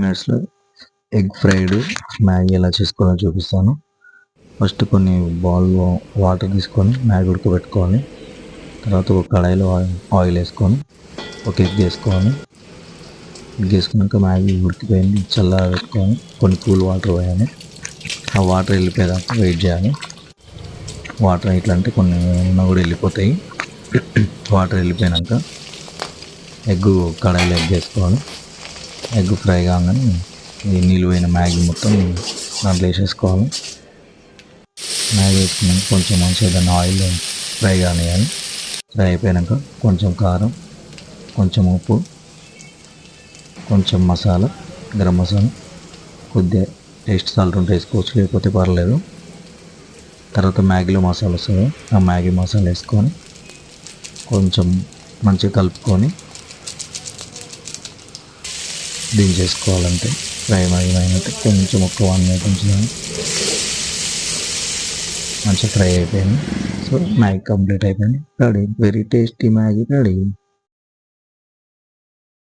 మినిట్స్లో egg fried Maggi ఎలా చేసుకోవాలో చూపిస్తాను. ఫస్ట్ కొన్ని వాటర్ తీసుకొని మ్యాగీ ఉడకబెట్టుకోవాలి. తర్వాత ఒక కడాయిలో ఆయిల్ వేసుకొని ఒక ఎగ్ వేసుకోవాలి. ఎగ్ వేసుకున్నాక మ్యాగీ ఉడికిపోయింది చల్లగా పెట్టుకొని కొన్ని కూల్ వాటర్ పోయాలి. ఆ వాటర్ వెళ్ళిపోయేదాకా వెయిట్ చేయాలి. వాటర్ ఎట్లా అంటే కొన్ని ఉన్నా కూడా వెళ్ళిపోతాయి. వాటర్ వెళ్ళిపోయాక ఎగ్ కడాయిలో ఎగ్ వేసుకోవాలి. ఎగ్ ఫ్రై కాగానే ఈ నీళ్ళు పోయిన మ్యాగీ మొత్తం దాంట్లో వేసేసుకోవాలి. మ్యాగీ వేసుకున్నాక కొంచెం మంచిగా దాన్ని ఆయిల్ ఫ్రై కానివ్వాలి. ఫ్రై అయిపోయాక కొంచెం కారం, కొంచెం ఉప్పు, కొంచెం మసాలా, గరం మసాలా, కొద్దిగా టేస్ట్ సాల్ట్ ఉంటే వేసుకోవచ్చు, లేకపోతే పర్లేదు. తర్వాత మ్యాగీలో మసాలా వస్తుంది, ఆ మ్యాగీ మసాలా వేసుకొని కొంచెం మంచిగా కలుపుకొని దించేసుకోవాలంటే ఫ్రై అయినట్టు. కొంచెం ఒక 1 minute ఉంచుదాం. మంచిగా ఫ్రై అయిపోయింది. సో మ్యాగీ కంప్లీట్ అయిపోయింది. Ready, very tasty Maggi ready.